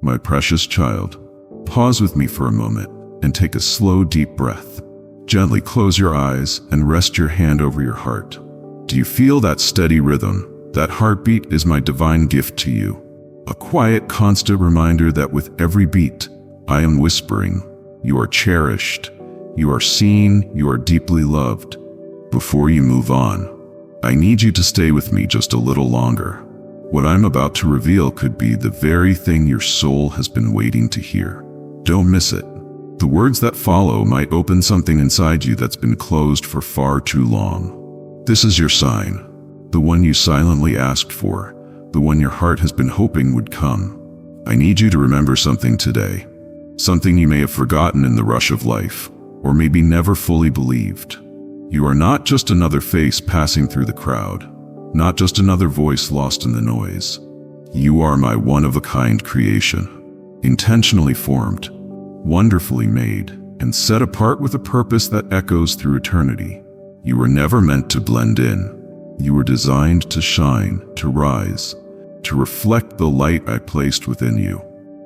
My precious child, pause with me for a moment and take a slow, deep breath. Gently close your eyes and rest your hand over your heart. Do you feel that steady rhythm? That heartbeat is my divine gift to you. A quiet, constant reminder that with every beat, I am whispering, you are cherished, you are seen, you are deeply loved. Before you move on, I need you to stay with me just a little longer. What I'm about to reveal could be the very thing your soul has been waiting to hear. Don't miss it. The words that follow might open something inside you that's been closed for far too long. This is your sign, the one you silently asked for, the one your heart has been hoping would come. I need you to remember something today, something you may have forgotten in the rush of life, or maybe never fully believed. You are not just another face passing through the crowd, not just another voice lost in the noise. You are my one-of-a-kind creation, intentionally formed, wonderfully made, and set apart with a purpose that echoes through eternity. You were never meant to blend in. You were designed to shine, to rise, to reflect the light I placed within you.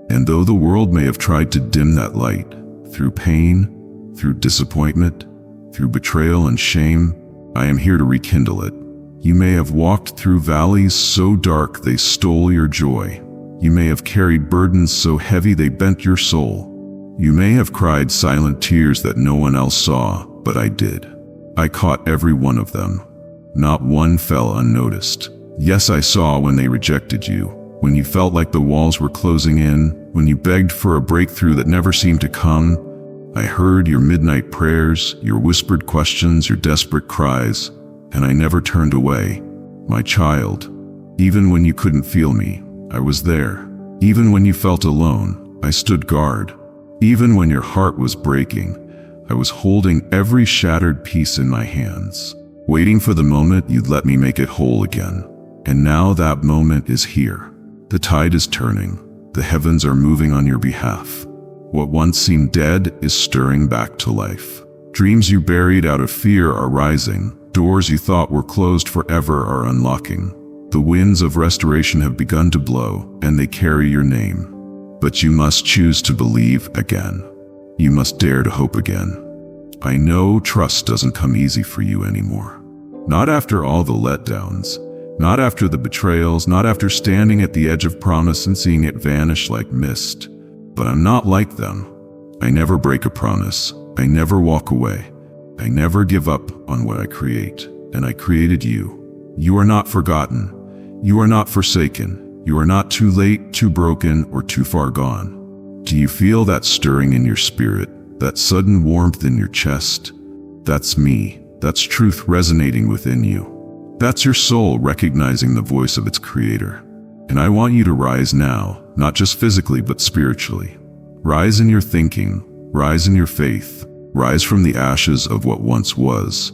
And though the world may have tried to dim that light, through pain, through disappointment, through betrayal and shame, I am here to rekindle it. You may have walked through valleys so dark they stole your joy. You may have carried burdens so heavy they bent your soul. You may have cried silent tears that no one else saw, but I did. I caught every one of them. Not one fell unnoticed. Yes, I saw when they rejected you, when you felt like the walls were closing in, when you begged for a breakthrough that never seemed to come. I heard your midnight prayers, your whispered questions, your desperate cries, and I never turned away. My child, even when you couldn't feel me, I was there. Even when you felt alone, I stood guard. Even when your heart was breaking, I was holding every shattered piece in my hands, waiting for the moment you'd let me make it whole again. And now that moment is here. The tide is turning. The heavens are moving on your behalf. What once seemed dead is stirring back to life. Dreams you buried out of fear are rising. Doors you thought were closed forever are unlocking. The winds of restoration have begun to blow, and they carry your name. But you must choose to believe again. You must dare to hope again. I know trust doesn't come easy for you anymore. Not after all the letdowns, not after the betrayals, not after standing at the edge of promise and seeing it vanish like mist. But I'm not like them. I never break a promise. I never walk away. I never give up on what I create. And I created you. You are not forgotten. You are not forsaken. You are not too late, too broken, or too far gone. Do you feel that stirring in your spirit, that sudden warmth in your chest? That's me. That's truth resonating within you. That's your soul recognizing the voice of its creator. And I want you to rise now, not just physically, but spiritually. Rise in your thinking, rise in your faith, rise from the ashes of what once was,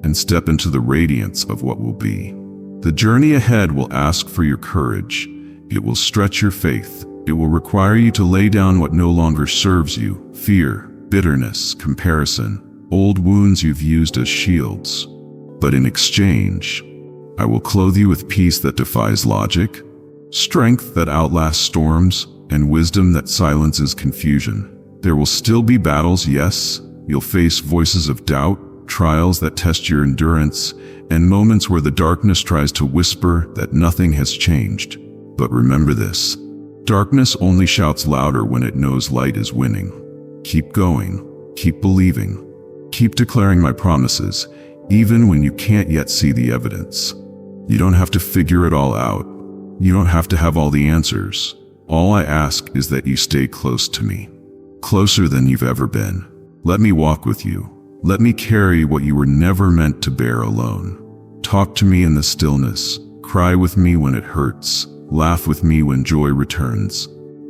and step into the radiance of what will be. The journey ahead will ask for your courage. It will stretch your faith. It will require you to lay down what no longer serves you: fear, bitterness, comparison, old wounds you've used as shields. But in exchange, I will clothe you with peace that defies logic, strength that outlasts storms, and wisdom that silences confusion. There will still be battles, yes. You'll face voices of doubt, trials that test your endurance, and moments where the darkness tries to whisper that nothing has changed. But remember this: darkness only shouts louder when it knows light is winning. Keep going, keep believing, keep declaring my promises, even when you can't yet see the evidence. You don't have to figure it all out. You don't have to have all the answers. All I ask is that you stay close to me, closer than you've ever been. Let me walk with you. Let me carry what you were never meant to bear alone. Talk to me in the stillness. Cry with me when it hurts. Laugh with me when joy returns.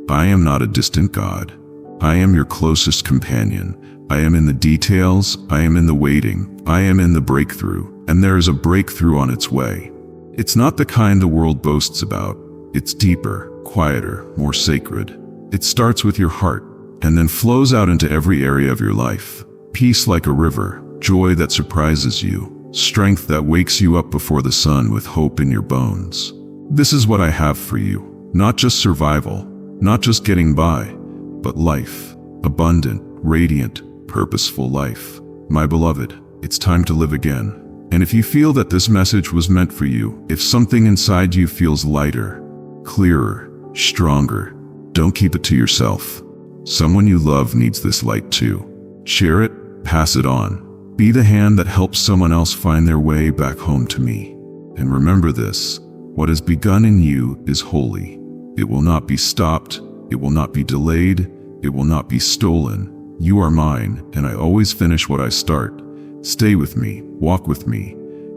I am not a distant God. I am your closest companion. I am in the details. I am in the waiting. I am in the breakthrough. And there is a breakthrough on its way. It's not the kind the world boasts about. It's deeper, quieter, more sacred. It starts with your heart and then flows out into every area of your life. Peace like a river, joy that surprises you, strength that wakes you up before the sun with hope in your bones. This is what I have for you. Not just survival, Not just getting by, but life. Abundant, radiant, purposeful life. My beloved, it's time to live again. And if you feel that this message was meant for you, if something inside you feels lighter, clearer, stronger, don't keep it to yourself. Someone you love needs this light too. Share it, pass it on. Be the hand that helps someone else find their way back home to me. And remember this, what has begun in you is holy. It will not be stopped, it will not be delayed, it will not be stolen. You are mine, and I always finish what I start. Stay with me, walk with me,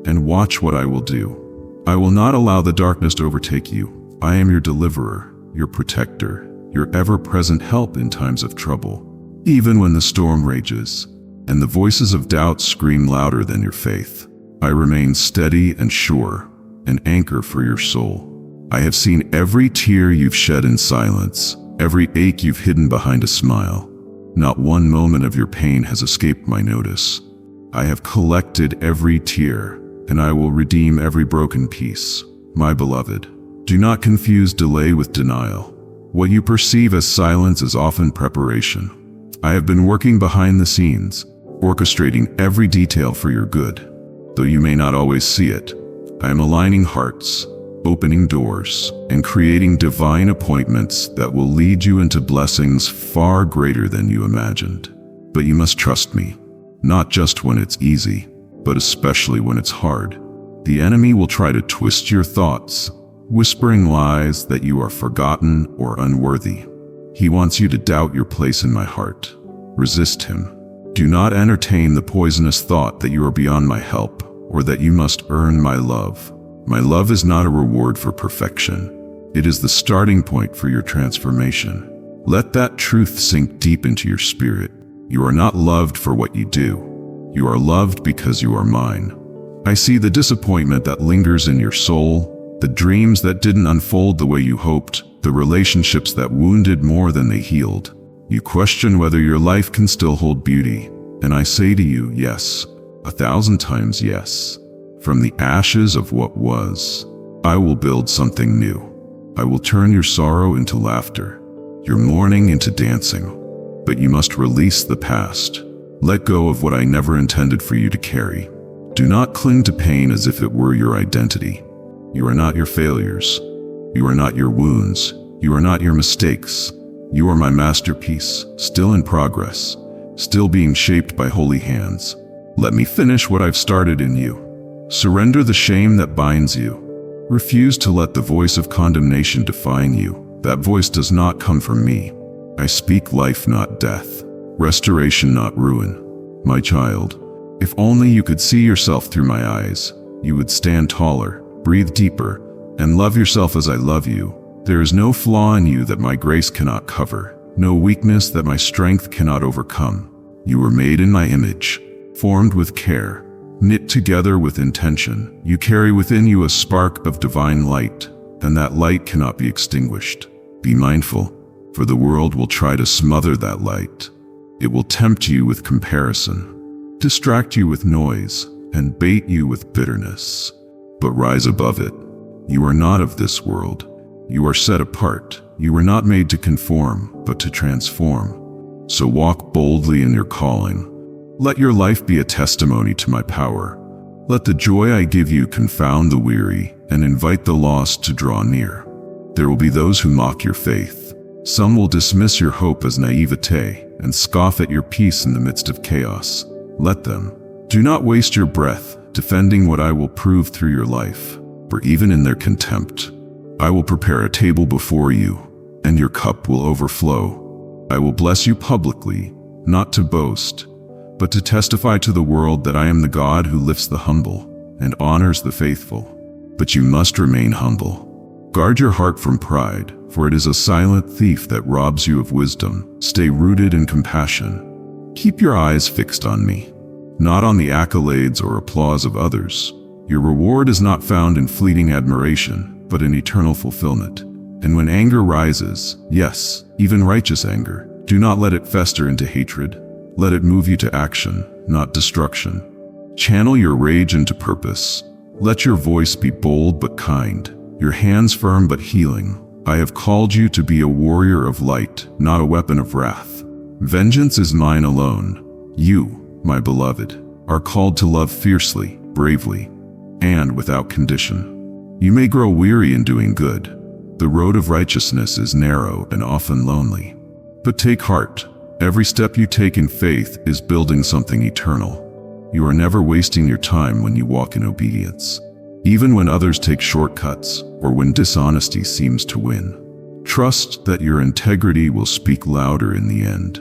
and watch what I will do. I will not allow the darkness to overtake you. I am your deliverer, your protector, your ever-present help in times of trouble. Even when the storm rages, and the voices of doubt scream louder than your faith, I remain steady and sure, an anchor for your soul. I have seen every tear you've shed in silence, every ache you've hidden behind a smile. Not one moment of your pain has escaped my notice. I have collected every tear, and I will redeem every broken piece. My beloved, do not confuse delay with denial. What you perceive as silence is often preparation. I have been working behind the scenes, orchestrating every detail for your good. Though you may not always see it, I am aligning hearts, opening doors, and creating divine appointments that will lead you into blessings far greater than you imagined. But you must trust me. Not just when it's easy, but especially when it's hard. The enemy will try to twist your thoughts, whispering lies that you are forgotten or unworthy. He wants you to doubt your place in my heart. Resist him. Do not entertain the poisonous thought that you are beyond my help, or that you must earn my love. My love is not a reward for perfection. It is the starting point for your transformation. Let that truth sink deep into your spirit. You are not loved for what you do. You are loved because you are mine. I see the disappointment that lingers in your soul, the dreams that didn't unfold the way you hoped, the relationships that wounded more than they healed. You question whether your life can still hold beauty, and I say to you, yes, 1,000 times yes. From the ashes of what was, I will build something new. I will turn your sorrow into laughter, your mourning into dancing. But you must release the past. Let go of what I never intended for you to carry. Do not cling to pain as if it were your identity. You are not your failures. You are not your wounds. You are not your mistakes. You are my masterpiece, still in progress, still being shaped by holy hands. Let me finish what I've started in you. Surrender the shame that binds you. Refuse to let the voice of condemnation define you. That voice does not come from me. I speak life, not death. Restoration, not ruin. My child, if only you could see yourself through my eyes, you would stand taller, breathe deeper, and love yourself as I love you. There is no flaw in you that my grace cannot cover, no weakness that my strength cannot overcome. You were made in my image, formed with care, knit together with intention. You carry within you a spark of divine light, and that light cannot be extinguished. Be mindful, for the world will try to smother that light. It will tempt you with comparison, distract you with noise, and bait you with bitterness. But rise above it. You are not of this world. You are set apart. You were not made to conform, but to transform. So walk boldly in your calling. Let your life be a testimony to my power. Let the joy I give you confound the weary and invite the lost to draw near. There will be those who mock your faith. Some will dismiss your hope as naivete and scoff at your peace in the midst of chaos. Let them. Do not waste your breath defending what I will prove through your life, for even in their contempt, I will prepare a table before you, and your cup will overflow. I will bless you publicly, not to boast, but to testify to the world that I am the God who lifts the humble and honors the faithful. But you must remain humble. Guard your heart from pride, for it is a silent thief that robs you of wisdom. Stay rooted in compassion. Keep your eyes fixed on me, not on the accolades or applause of others. Your reward is not found in fleeting admiration, but in eternal fulfillment. And when anger rises, yes, even righteous anger, do not let it fester into hatred. Let it move you to action, not destruction. Channel your rage into purpose. Let your voice be bold but kind, your hands firm but healing. I have called you to be a warrior of light, not a weapon of wrath. Vengeance is mine alone. You, my beloved, are called to love fiercely, bravely, and without condition. You may grow weary in doing good. The road of righteousness is narrow and often lonely. But take heart. Every step you take in faith is building something eternal. You are never wasting your time when you walk in obedience, even when others take shortcuts or when dishonesty seems to win. Trust that your integrity will speak louder in the end.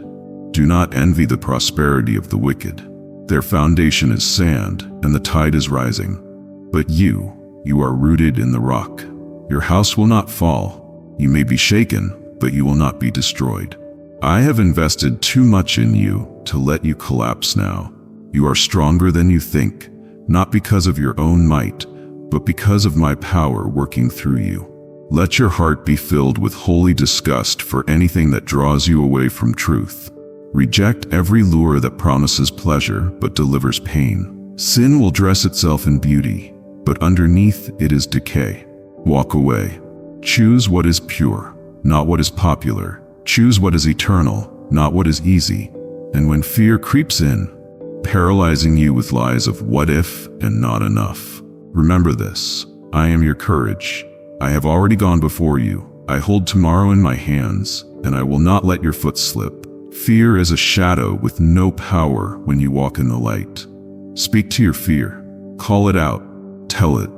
Do not envy the prosperity of the wicked. Their foundation is sand, and the tide is rising. But you are rooted in the rock. Your house will not fall. You may be shaken, but you will not be destroyed. I have invested too much in you to let you collapse now. You are stronger than you think, not because of your own might, but because of my power working through you. Let your heart be filled with holy disgust for anything that draws you away from truth. Reject every lure that promises pleasure but delivers pain. Sin will dress itself in beauty, but underneath it is decay. Walk away. Choose what is pure, not what is popular. Choose what is eternal, not what is easy. And when fear creeps in, paralyzing you with lies of what if and not enough, remember this: I am your courage. I have already gone before you. I hold tomorrow in my hands, and I will not let your foot slip. Fear is a shadow with no power when you walk in the light. Speak to your fear. Call it out. Tell it,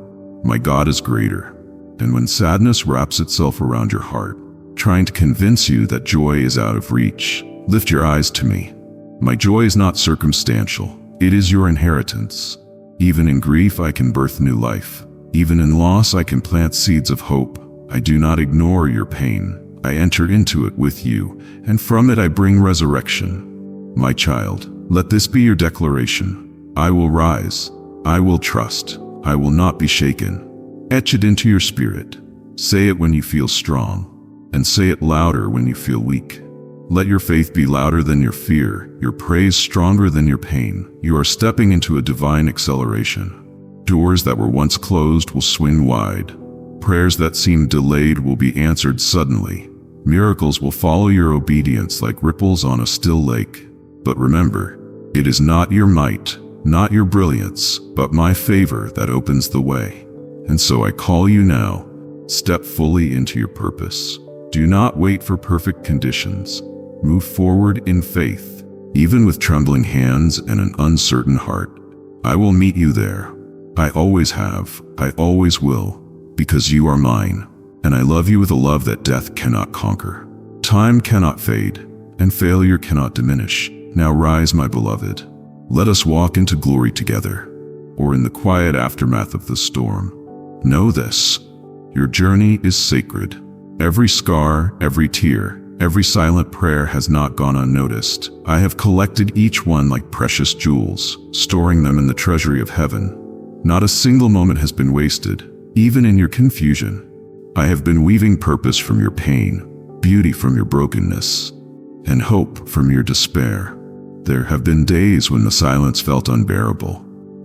my God is greater. And when sadness wraps itself around your heart, trying to convince you that joy is out of reach, lift your eyes to me. My joy is not circumstantial. It is your inheritance. Even in grief, I can birth new life. Even in loss, I can plant seeds of hope. I do not ignore your pain. I enter into it with you, and from it I bring resurrection. My child, let this be your declaration. I will rise. I will trust. I will not be shaken. Etch it into your spirit. Say it when you feel strong, and say it louder when you feel weak. Let your faith be louder than your fear, your praise stronger than your pain. You are stepping into a divine acceleration. Doors that were once closed will swing wide. Prayers that seemed delayed will be answered suddenly. Miracles will follow your obedience like ripples on a still lake. But remember, it is not your might, not your brilliance, but my favor that opens the way. And so I call you now. Step fully into your purpose. Do not wait for perfect conditions. Move forward in faith, even with trembling hands and an uncertain heart. I will meet you there. I always have. I always will, because you are mine. And I love you with a love that death cannot conquer. Time cannot fade, and failure cannot diminish. Now rise, my beloved. Let us walk into glory together, or in the quiet aftermath of the storm. Know this: your journey is sacred. Every scar, every tear, every silent prayer has not gone unnoticed. I have collected each one like precious jewels, storing them in the treasury of heaven. Not a single moment has been wasted, even in your confusion. I have been weaving purpose from your pain, beauty from your brokenness, and hope from your despair. There have been days when the silence felt unbearable,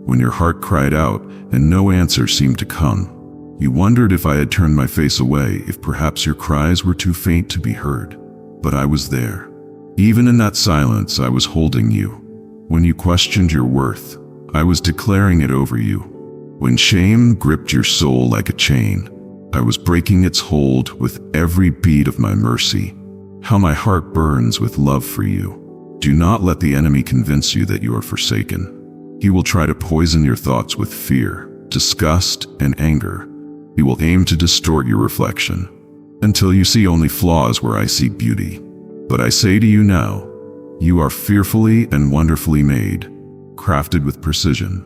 when your heart cried out and no answer seemed to come. You wondered if I had turned my face away, if perhaps your cries were too faint to be heard. But I was there. Even in that silence, I was holding you. When you questioned your worth, I was declaring it over you. When shame gripped your soul like a chain, I was breaking its hold with every beat of my mercy. How my heart burns with love for you. Do not let the enemy convince you that you are forsaken. He will try to poison your thoughts with fear, disgust, and anger. He will aim to distort your reflection, until you see only flaws where I see beauty. But I say to you now, you are fearfully and wonderfully made, crafted with precision,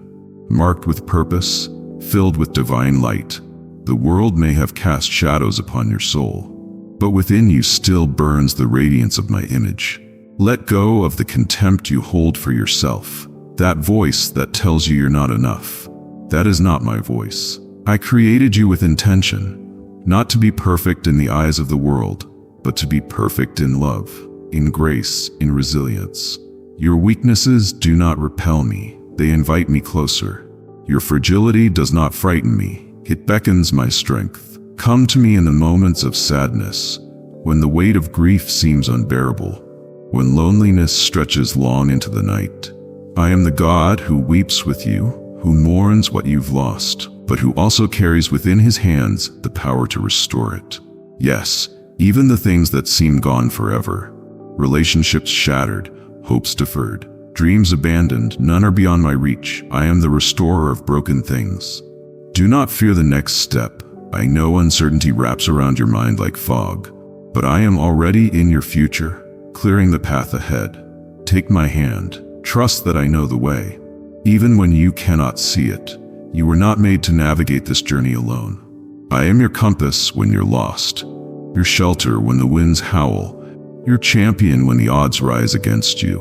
marked with purpose, filled with divine light. The world may have cast shadows upon your soul, but within you still burns the radiance of my image. Let go of the contempt you hold for yourself, that voice that tells you you're not enough. That is not my voice. I created you with intention, not to be perfect in the eyes of the world, but to be perfect in love, in grace, in resilience. Your weaknesses do not repel me, they invite me closer. Your fragility does not frighten me, it beckons my strength. Come to me in the moments of sadness, when the weight of grief seems unbearable, when loneliness stretches long into the night. I am the God who weeps with you, who mourns what you've lost, but who also carries within his hands the power to restore it. Yes, even the things that seem gone forever. Relationships shattered, hopes deferred, dreams abandoned, none are beyond my reach. I am the restorer of broken things. Do not fear the next step. I know uncertainty wraps around your mind like fog, but I am already in your future, clearing the path ahead. Take my hand. Trust that I know the way. Even when you cannot see it, you were not made to navigate this journey alone. I am your compass when you're lost, your shelter when the winds howl, your champion when the odds rise against you.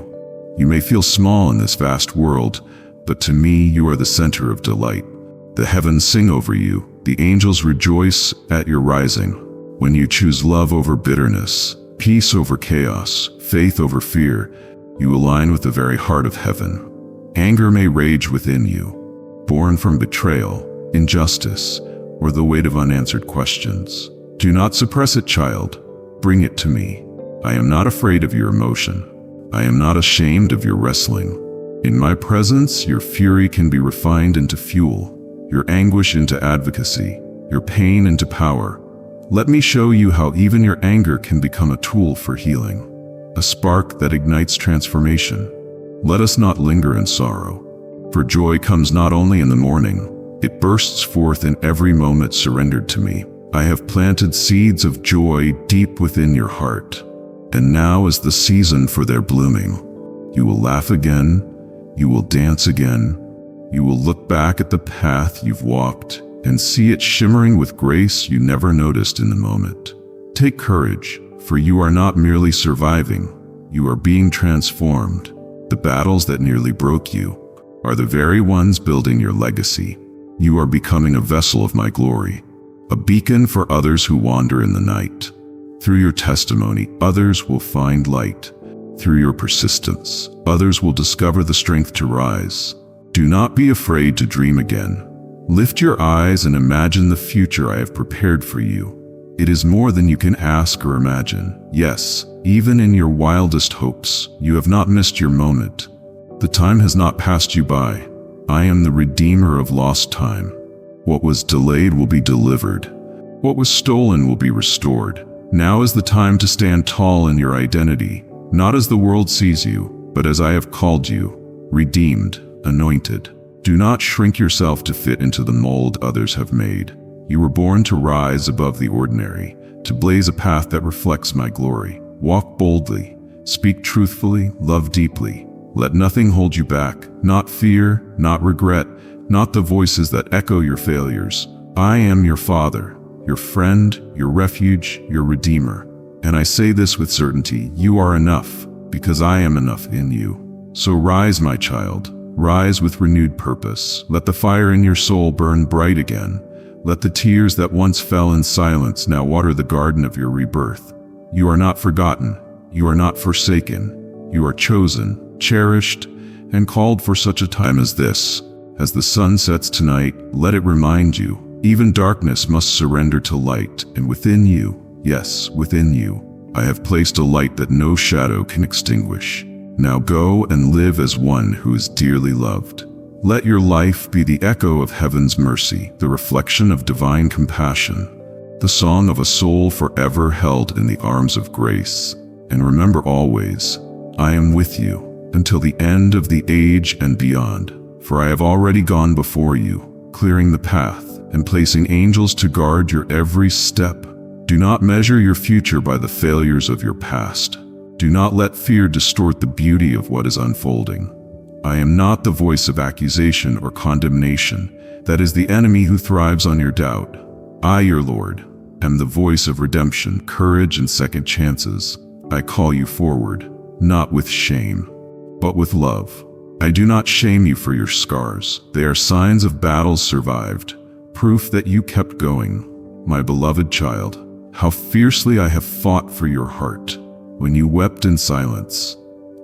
You may feel small in this vast world, but to me you are the center of delight. The heavens sing over you, the angels rejoice at your rising. When you choose love over bitterness, peace over chaos, faith over fear, you align with the very heart of heaven. Anger may rage within you, born from betrayal, injustice, or the weight of unanswered questions. Do not suppress it, child. Bring it to me. I am not afraid of your emotion. I am not ashamed of your wrestling. In my presence, your fury can be refined into fuel, your anguish into advocacy, your pain into power. Let me show you how even your anger can become a tool for healing, a spark that ignites transformation. Let us not linger in sorrow, for joy comes not only in the morning, it bursts forth in every moment surrendered to me. I have planted seeds of joy deep within your heart, and now is the season for their blooming. You will laugh again, you will dance again, you will look back at the path you've walked and see it shimmering with grace you never noticed in the moment. Take courage, for you are not merely surviving, you are being transformed. The battles that nearly broke you are the very ones building your legacy. You are becoming a vessel of my glory, a beacon for others who wander in the night. Through your testimony, others will find light. Through your persistence, others will discover the strength to rise. Do not be afraid to dream again. Lift your eyes and imagine the future I have prepared for you. It is more than you can ask or imagine. Yes, even in your wildest hopes, you have not missed your moment. The time has not passed you by. I am the redeemer of lost time. What was delayed will be delivered. What was stolen will be restored. Now is the time to stand tall in your identity, not as the world sees you, but as I have called you, redeemed, anointed. Do not shrink yourself to fit into the mold others have made. You were born to rise above the ordinary, to blaze a path that reflects my glory. Walk boldly, speak truthfully, love deeply. Let nothing hold you back, not fear, not regret, not the voices that echo your failures. I am your Father, your friend, your refuge, your Redeemer. And I say this with certainty, you are enough, because I am enough in you. So rise, my child, rise with renewed purpose. Let the fire in your soul burn bright again. Let the tears that once fell in silence now water the garden of your rebirth. You are not forgotten, you are not forsaken, you are chosen, cherished, and called for such a time as this. As the sun sets tonight, let it remind you, even darkness must surrender to light, and within you, yes, within you, I have placed a light that no shadow can extinguish. Now go and live as one who is dearly loved. Let your life be the echo of heaven's mercy, the reflection of divine compassion, the song of a soul forever held in the arms of grace. And remember always, I am with you until the end of the age and beyond, for I have already gone before you, clearing the path and placing angels to guard your every step. Do not measure your future by the failures of your past. Do not let fear distort the beauty of what is unfolding. I am not the voice of accusation or condemnation. That is the enemy who thrives on your doubt. I, your Lord, am the voice of redemption, courage, and second chances. I call you forward, not with shame, but with love. I do not shame you for your scars. They are signs of battles survived, proof that you kept going. My beloved child, how fiercely I have fought for your heart. When you wept in silence,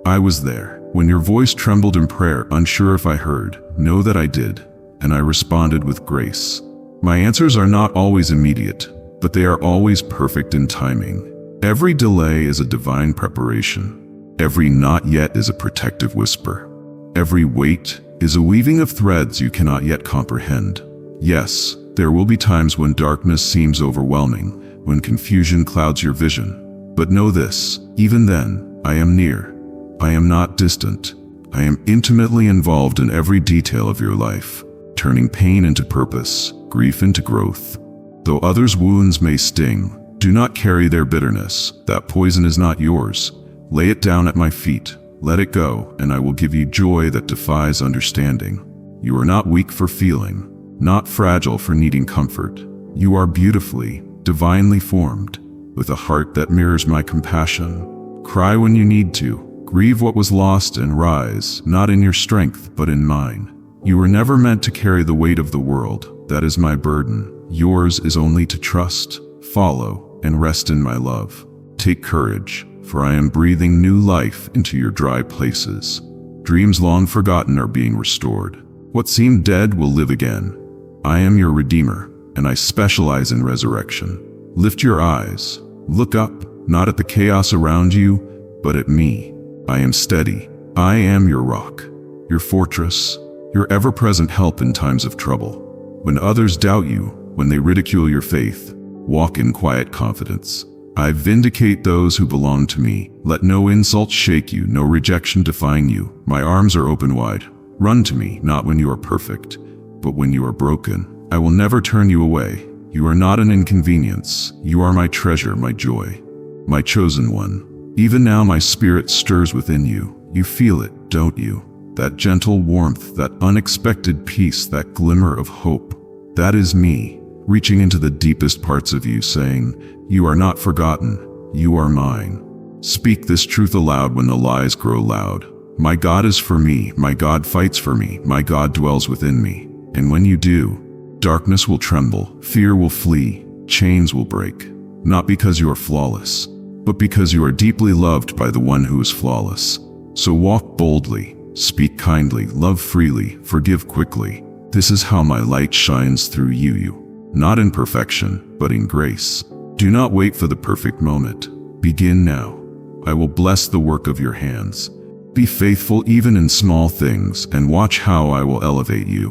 I was there. When your voice trembled in prayer, unsure if I heard, know that I did, and I responded with grace. My answers are not always immediate, but they are always perfect in timing. Every delay is a divine preparation. Every not yet is a protective whisper. Every wait is a weaving of threads you cannot yet comprehend. Yes, there will be times when darkness seems overwhelming, when confusion clouds your vision. But know this, even then, I am near. I am not distant. I am intimately involved in every detail of your life, turning pain into purpose, grief into growth. Though others' wounds may sting, do not carry their bitterness. That poison is not yours. Lay it down at my feet. Let it go, and I will give you joy that defies understanding. You are not weak for feeling, not fragile for needing comfort. You are beautifully, divinely formed, with a heart that mirrors my compassion. Cry when you need to. Grieve what was lost and rise, not in your strength, but in mine. You were never meant to carry the weight of the world. That is my burden. Yours is only to trust, follow, and rest in my love. Take courage, for I am breathing new life into your dry places. Dreams long forgotten are being restored. What seemed dead will live again. I am your Redeemer, and I specialize in resurrection. Lift your eyes. Look up, not at the chaos around you, but at me. I am steady. I am your rock, your fortress, your ever-present help in times of trouble. When others doubt you, when they ridicule your faith, walk in quiet confidence. I vindicate those who belong to me. Let no insult shake you, no rejection define you. My arms are open wide. Run to me, not when you are perfect, but when you are broken. I will never turn you away. You are not an inconvenience. You are my treasure, my joy, my chosen one. Even now my spirit stirs within you. You feel it, don't you? That gentle warmth, that unexpected peace, that glimmer of hope. That is me, reaching into the deepest parts of you, saying, you are not forgotten, you are mine. Speak this truth aloud when the lies grow loud. My God is for me, my God fights for me, my God dwells within me. And when you do, darkness will tremble, fear will flee, chains will break. Not because you are flawless, but because you are deeply loved by the one who is flawless. So walk boldly, speak kindly, love freely, forgive quickly. This is how my light shines through you, not in perfection, but in grace. Do not wait for the perfect moment. Begin now. I will bless the work of your hands. Be faithful even in small things, and watch how I will elevate you.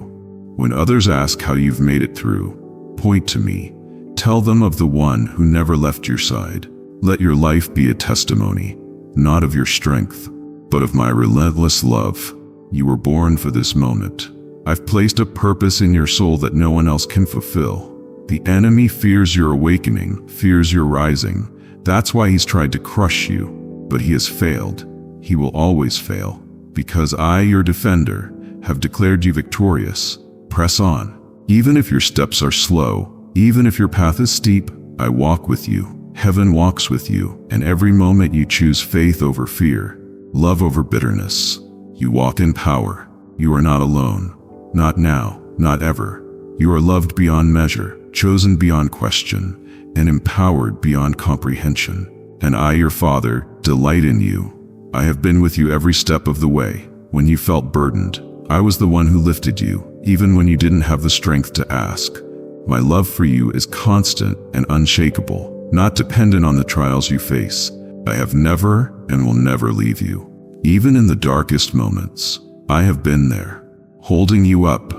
When others ask how you've made it through, point to me. Tell them of the one who never left your side. Let your life be a testimony, not of your strength, but of my relentless love. You were born for this moment. I've placed a purpose in your soul that no one else can fulfill. The enemy fears your awakening, fears your rising. That's why he's tried to crush you, but he has failed. He will always fail, because I, your defender, have declared you victorious. Press on. Even if your steps are slow, even if your path is steep, I walk with you. Heaven walks with you, and every moment you choose faith over fear, love over bitterness. You walk in power. You are not alone. Not now, not ever. You are loved beyond measure, chosen beyond question, and empowered beyond comprehension. And I, your Father, delight in you. I have been with you every step of the way. When you felt burdened, I was the one who lifted you, even when you didn't have the strength to ask. My love for you is constant and unshakable. Not dependent on the trials you face. I have never and will never leave you. Even in the darkest moments, I have been there, holding you up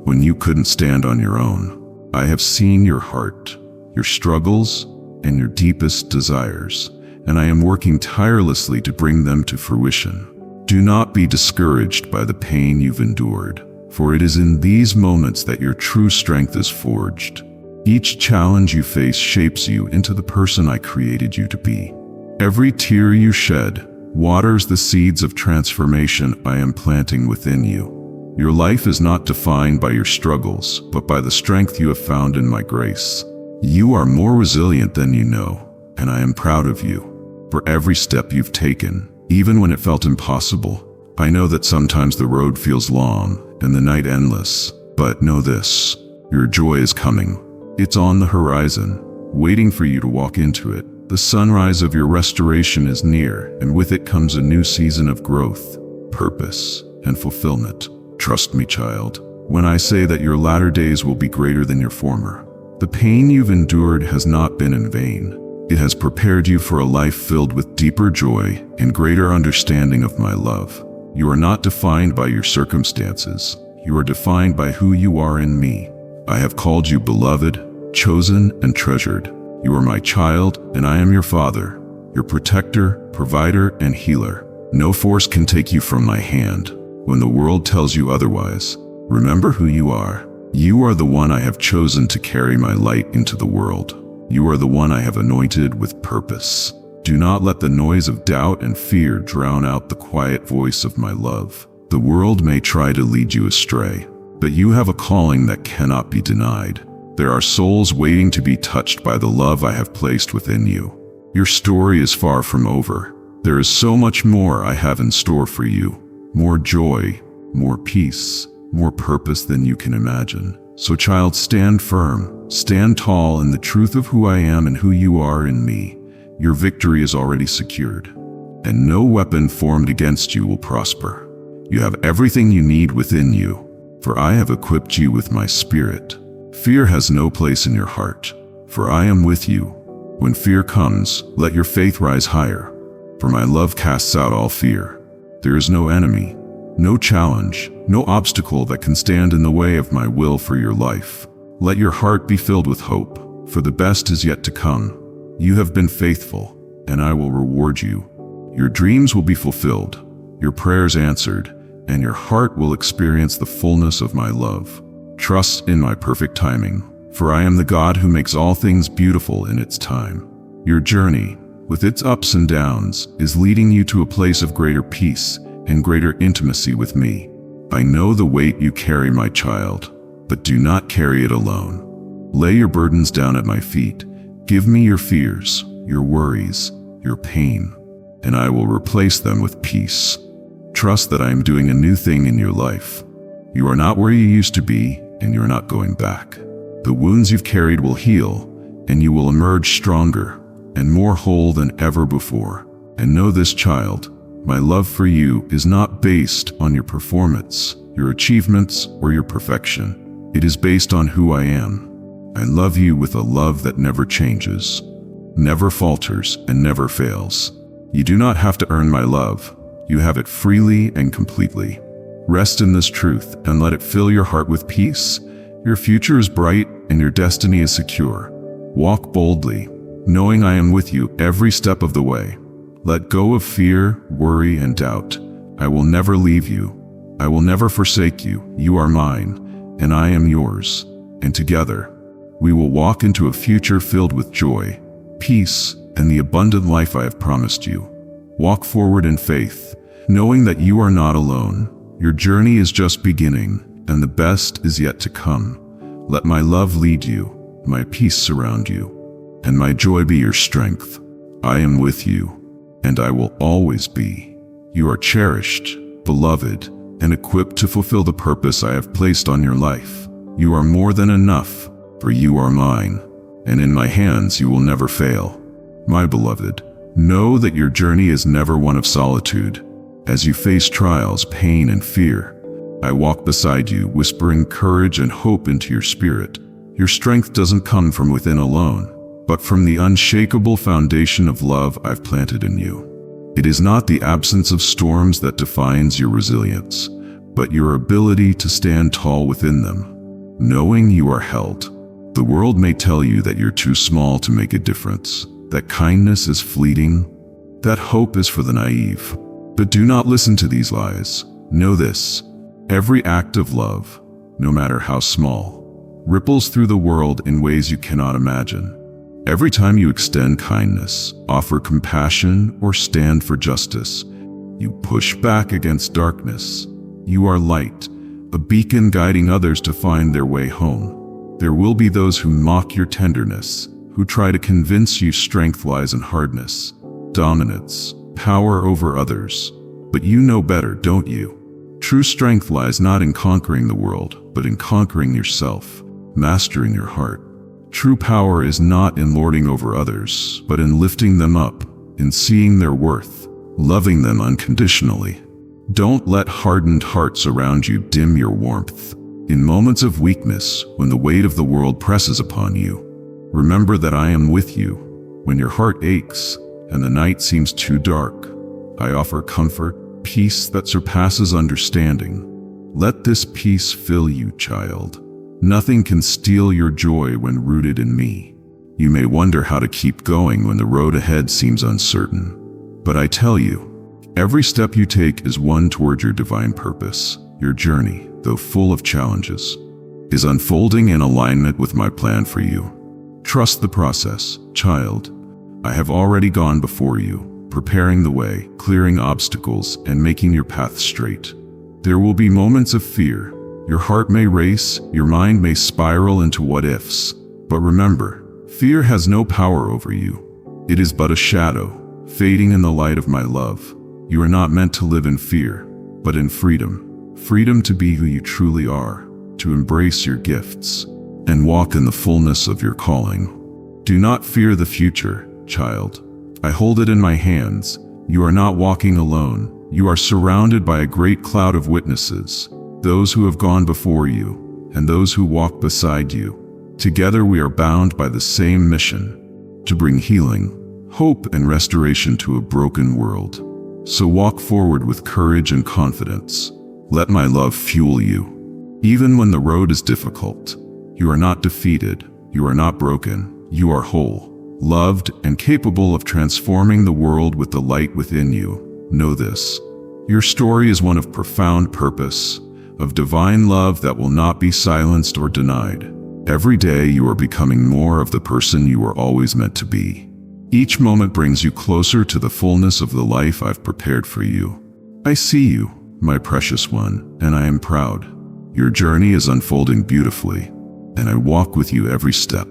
when you couldn't stand on your own. I have seen your heart, your struggles, and your deepest desires, and I am working tirelessly to bring them to fruition. Do not be discouraged by the pain you've endured, for it is in these moments that your true strength is forged. Each challenge you face shapes you into the person I created you to be. Every tear you shed waters the seeds of transformation I am planting within you. Your life is not defined by your struggles, but by the strength you have found in my grace. You are more resilient than you know, and I am proud of you. For every step you've taken, even when it felt impossible, I know that sometimes the road feels long and the night endless, but know this, your joy is coming. It's on the horizon, waiting for you to walk into it. The sunrise of your restoration is near, and with it comes a new season of growth, purpose, and fulfillment. Trust me, child, when I say that your latter days will be greater than your former. The pain you've endured has not been in vain. It has prepared you for a life filled with deeper joy and greater understanding of my love. You are not defined by your circumstances. You are defined by who you are in me. I have called you beloved, chosen, and treasured. You are my child, and I am your father, your protector, provider, and healer. No force can take you from my hand. When the world tells you otherwise, remember who you are. You are the one I have chosen to carry my light into the world. You are the one I have anointed with purpose. Do not let the noise of doubt and fear drown out the quiet voice of my love. The world may try to lead you astray, but you have a calling that cannot be denied. There are souls waiting to be touched by the love I have placed within you. Your story is far from over. There is so much more I have in store for you. More joy, more peace, more purpose than you can imagine. So child, stand firm, stand tall in the truth of who I am and who you are in me. Your victory is already secured, and no weapon formed against you will prosper. You have everything you need within you, for I have equipped you with my spirit. Fear has no place in your heart, for I am with you. When fear comes, let your faith rise higher, for my love casts out all fear. There is no enemy, no challenge, no obstacle that can stand in the way of my will for your life. Let your heart be filled with hope, for the best is yet to come. You have been faithful, and I will reward you. Your dreams will be fulfilled, your prayers answered, and your heart will experience the fullness of my love. Trust in my perfect timing, for I am the God who makes all things beautiful in its time. Your journey, with its ups and downs, is leading you to a place of greater peace and greater intimacy with me. I know the weight you carry, my child, but do not carry it alone. Lay your burdens down at my feet. Give me your fears, your worries, your pain, and I will replace them with peace. Trust that I am doing a new thing in your life. You are not where you used to be, and you're not going back. The wounds you've carried will heal, and you will emerge stronger and more whole than ever before. And know this, child, my love for you is not based on your performance, your achievements, or your perfection. It is based on who I am. I love you with a love that never changes, never falters, and never fails. You do not have to earn my love. You have it freely and completely. Rest in this truth and let it fill your heart with peace. Your future is bright and your destiny is secure. Walk boldly, knowing I am with you every step of the way. Let go of fear, worry, and doubt. I will never leave you. I will never forsake you. You are mine, and I am yours. And together, we will walk into a future filled with joy, peace, and the abundant life I have promised you. Walk forward in faith, knowing that you are not alone. Your journey is just beginning, and the best is yet to come. Let my love lead you, my peace surround you, and my joy be your strength. I am with you, and I will always be. You are cherished, beloved, and equipped to fulfill the purpose I have placed on your life. You are more than enough, for you are mine, and in my hands you will never fail. My beloved, know that your journey is never one of solitude. As you face trials, pain, and fear, I walk beside you, whispering courage and hope into your spirit. Your strength doesn't come from within alone, but from the unshakable foundation of love I've planted in you. It is not the absence of storms that defines your resilience, but your ability to stand tall within them, knowing you are held. The world may tell you that you're too small to make a difference, that kindness is fleeting, that hope is for the naive. But do not listen to these lies. Know this: every act of love, no matter how small, ripples through the world in ways you cannot imagine. Every time you extend kindness, offer compassion, or stand for justice, you push back against darkness. You are light, a beacon guiding others to find their way home. There will be those who mock your tenderness, who try to convince you strength lies in hardness, dominance, power over others. But you know better, don't you? True strength lies not in conquering the world, but in conquering yourself, mastering your heart. True power is not in lording over others, but in lifting them up, in seeing their worth, loving them unconditionally. Don't let hardened hearts around you dim your warmth. In moments of weakness, when the weight of the world presses upon you, remember that I am with you. When your heart aches and the night seems too dark, I offer comfort, peace that surpasses understanding. Let this peace fill you, child. Nothing can steal your joy when rooted in me. You may wonder how to keep going when the road ahead seems uncertain. But I tell you, every step you take is one toward your divine purpose. Your journey, though full of challenges, is unfolding in alignment with my plan for you. Trust the process, child. I have already gone before you, preparing the way, clearing obstacles, and making your path straight. There will be moments of fear. Your heart may race, your mind may spiral into what-ifs. But remember, fear has no power over you. It is but a shadow, fading in the light of my love. You are not meant to live in fear, but in freedom. Freedom to be who you truly are, to embrace your gifts, and walk in the fullness of your calling. Do not fear the future, child. I hold it in my hands. You are not walking alone. You are surrounded by a great cloud of witnesses, those who have gone before you, and those who walk beside you. Together we are bound by the same mission, to bring healing, hope, and restoration to a broken world. So walk forward with courage and confidence. Let my love fuel you. Even when the road is difficult, you are not defeated, you are not broken, you are whole, loved, and capable of transforming the world with the light within you. Know this. Your story is one of profound purpose, of divine love that will not be silenced or denied. Every day you are becoming more of the person you were always meant to be. Each moment brings you closer to the fullness of the life I've prepared for you. I see you, my precious one, and I am proud. Your journey is unfolding beautifully, and I walk with you every step.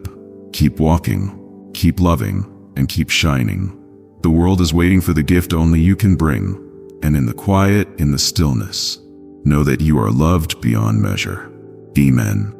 Keep walking, keep loving, and keep shining. The world is waiting for the gift only you can bring, and in the quiet, in the stillness, know that you are loved beyond measure. Amen.